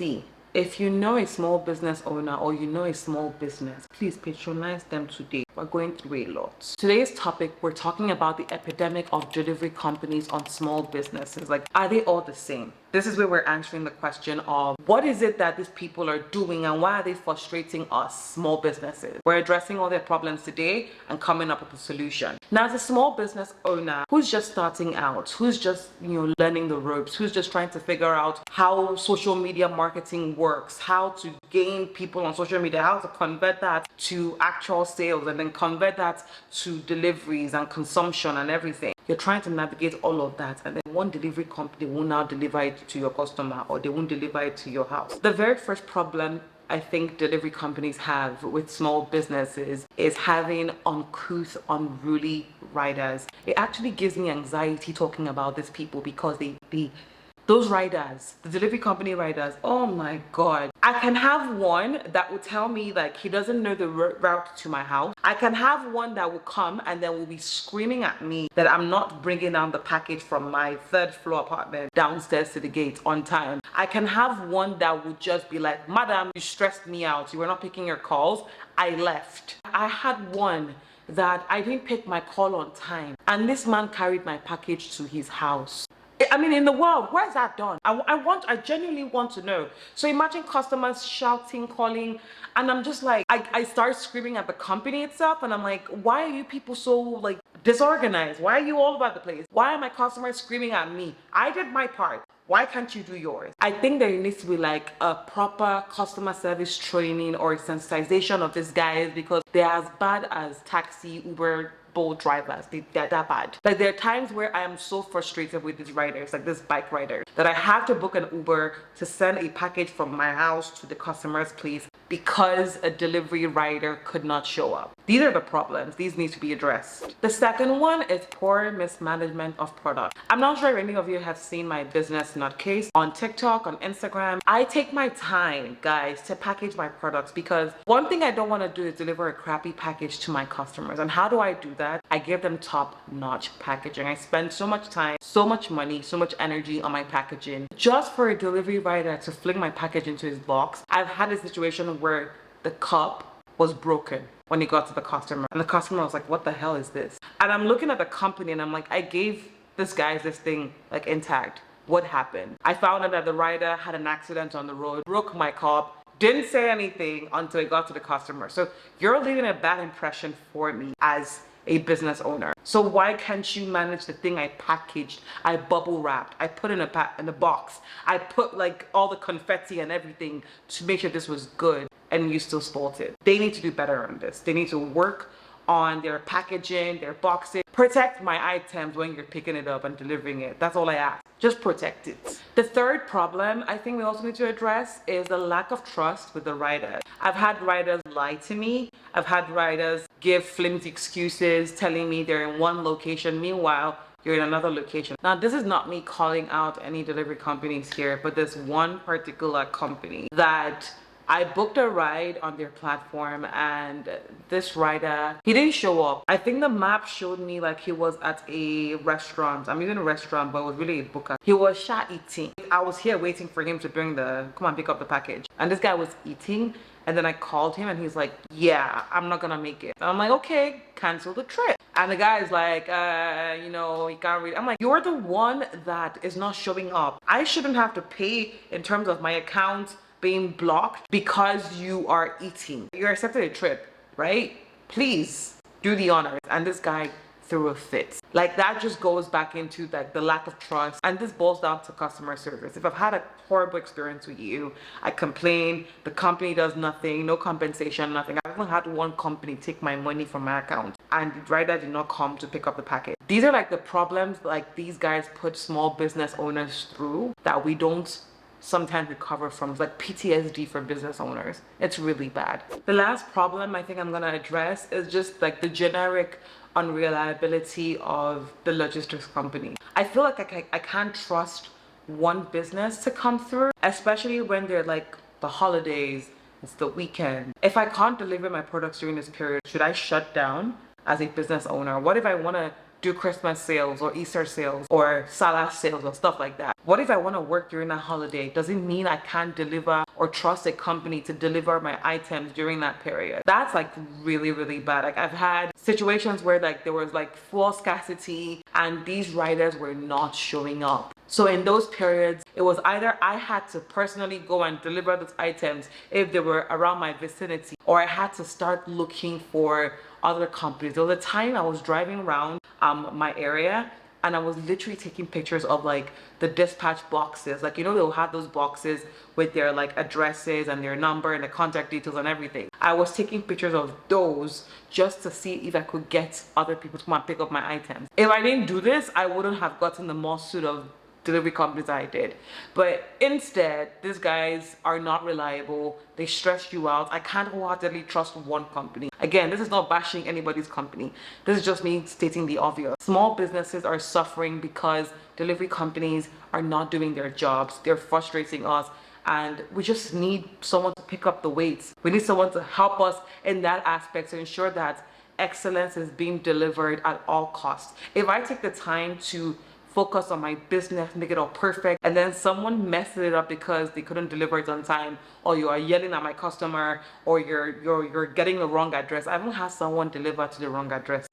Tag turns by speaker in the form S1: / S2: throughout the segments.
S1: See, if you know a small business owner or you know a small business, please patronize them today. We're going through a lot. Today's topic, we're talking about the epidemic of delivery companies on small businesses. Like, are they all the same? This is where we're answering the question of what is it that these people are doing and why are they frustrating us, small businesses? We're addressing all their problems today and coming up with a solution. Now, as a small business owner who's just starting out, who's just, learning the ropes, who's just trying to figure out how social media marketing works, how to gain people on social media, how to convert that to actual sales and then convert that to deliveries and consumption and everything. You're trying to navigate all of that, and then one delivery company will now deliver it to your customer or they won't deliver it to your house. The very first problem I think delivery companies have with small businesses is having uncouth, unruly riders. It actually gives me anxiety talking about these people because those riders, the delivery company riders, oh my God. I can have one that will tell me like he doesn't know the route to my house. I can have one that will come and then will be screaming at me that I'm not bringing down the package from my third floor apartment downstairs to the gate on time. I can have one that would just be like, Madam, you stressed me out. You were not picking your calls. I left. I had one that I didn't pick my call on time and this man carried my package to his house. I mean, in the world, where's that done? I genuinely want to know. So imagine customers shouting, calling, and I'm just like, I start screaming at the company itself, and I'm like, why are you people so like disorganized? Why are you all over the place? Why are my customers screaming at me? I did my part. Why can't you do yours? I think there needs to be like a proper customer service training or sensitization of these guys because they're as bad as taxi, Uber, Bolt drivers. They're that bad. Like, there are times where I am so frustrated with these riders, like this bike rider, that I have to book an Uber to send a package from my house to the customer's place because a delivery rider could not show up. These are the problems. These need to be addressed. The second one is poor mismanagement of product. I'm not sure if any of you have seen my business nutcase on TikTok, on Instagram. I take my time, guys, to package my products because one thing I don't want to do is deliver a crappy package to my customers. And how do I do that? I give them top-notch packaging. I spend so much time, so much money, so much energy on my packaging. Just for a delivery rider to fling my package into his box, I've had a situation where the cup was broken when it got to the customer. And the customer was like, what the hell is this? And I'm looking at the company and I'm like, I gave this guy this thing like intact. What happened? I found out that the rider had an accident on the road, broke my cup, didn't say anything until it got to the customer. So you're leaving a bad impression for me as a business owner. So why can't you manage the thing I packaged, I bubble wrapped, I put in a box, I put like all the confetti and everything to make sure this was good, and you still spoiled it? They need to do better on this. They need to work on their packaging, their boxing. Protect my items when you're picking it up and delivering it. That's all I ask. Just protect it. The third problem I think we also need to address is the lack of trust with the riders. I've had riders lie to me. I've had riders give flimsy excuses telling me they're in one location. Meanwhile, you're in another location. Now, this is not me calling out any delivery companies here, but there's one particular company that I booked a ride on their platform and this rider, he didn't show up. I think the map showed me like he was at a restaurant. I'm using a restaurant, but it was really a booker. He was eating. I was here waiting for him to come and pick up the package. And this guy was eating. And then I called him and he's like, yeah, I'm not gonna make it. And I'm like, okay, cancel the trip. And the guy is like, he can't read. I'm like, you're the one that is not showing up. I shouldn't have to pay in terms of my account being blocked because you are eating. You're accepting a trip, right? Please do the honors. And this guy threw a fit. Like, that just goes back into like the lack of trust, and this boils down to customer service. If I've had a horrible experience with you, I complain, the company does nothing, no compensation, nothing. I haven't had one company take my money from my account and the driver did not come to pick up the package. These are like the problems like these guys put small business owners through that we don't sometimes recover from. It's like PTSD for business owners. It's really bad. The last problem I think I'm gonna address is just like the generic unreliability of the logistics company. I feel like I can't trust one business to come through, especially when they're like the holidays, it's the weekend. If I can't deliver my products during this period, should I shut down as a business owner? What if I want to do Christmas sales or Easter sales or Salah sales or stuff like that? What if I want to work during that holiday? Does it mean I can't deliver or trust a company to deliver my items during that period? That's like really, really bad. Like I've had situations where like there was like full scarcity and these riders were not showing up. So in those periods, it was either I had to personally go and deliver those items if they were around my vicinity, or I had to start looking for other companies. There was a time I was driving around my area and I was literally taking pictures of like the dispatch boxes. Like, you know, they'll have those boxes with their like addresses and their number and the contact details and everything. I was taking pictures of those just to see if I could get other people to come and pick up my items. If I didn't do this, I wouldn't have gotten the lawsuit of delivery companies I did. But instead, these guys are not reliable. They stress you out. I can't wholeheartedly trust one company. Again, this is not bashing anybody's company. This is just me stating the obvious. Small businesses are suffering because delivery companies are not doing their jobs. They're frustrating us. And we just need someone to pick up the weights. We need someone to help us in that aspect to ensure that excellence is being delivered at all costs. If I take the time to focus on my business, make it all perfect, and then someone messes it up because they couldn't deliver it on time, or you are yelling at my customer, or you're getting the wrong address. I haven't had someone deliver to the wrong address.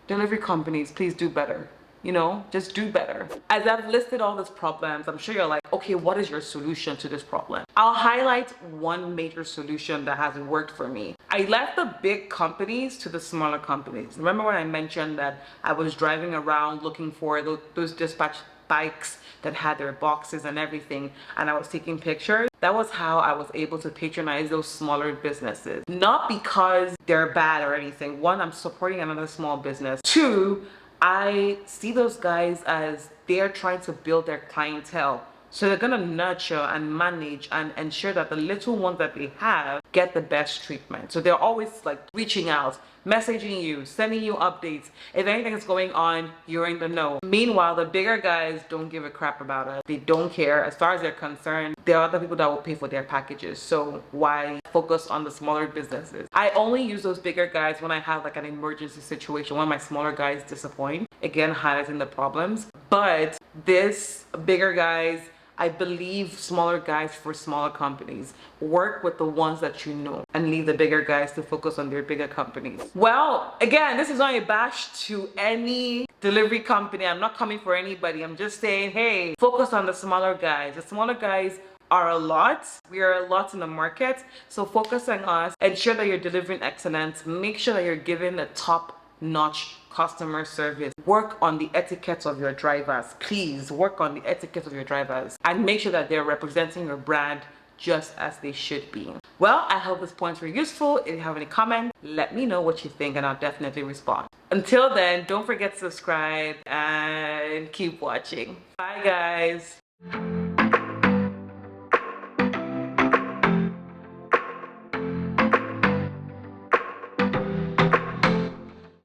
S1: Delivery companies, please do better. You know, just do better. As I've listed all these problems, I'm sure you're like, okay, what is your solution to this problem? I'll highlight one major solution that has worked for me. I left the big companies to the smaller companies. Remember when I mentioned that I was driving around looking for those dispatch bikes that had their boxes and everything, and I was taking pictures? That was how I was able to patronize those smaller businesses. Not because they're bad or anything. One, I'm supporting another small business. Two, I see those guys as they're trying to build their clientele. So they're gonna nurture and manage and ensure that the little ones that they have get the best treatment. So they're always like reaching out, messaging you, sending you updates. If anything is going on, you're in the know. Meanwhile, the bigger guys don't give a crap about it. They don't care. As far as they're concerned, there are other people that will pay for their packages. So why focus on the smaller businesses? I only use those bigger guys when I have like an emergency situation, when my smaller guys disappoint. Again, highlighting the problems. But this bigger guys, I believe smaller guys for smaller companies. Work with the ones that you know and leave the bigger guys to focus on their bigger companies. Well, again, this is not a bash to any delivery company. I'm not coming for anybody. I'm just saying, hey, focus on the smaller guys. The smaller guys are a lot. We are a lot in the market. So focus on us. Ensure that you're delivering excellence. Make sure that you're giving the top-notch customer service. Work on the etiquette of your drivers. Please work on the etiquette of your drivers and make sure that they're representing your brand just as they should be. Well, I hope these points were useful. If you have any comments, let me know what you think and I'll definitely respond. Until then, don't forget to subscribe and keep watching. Bye guys.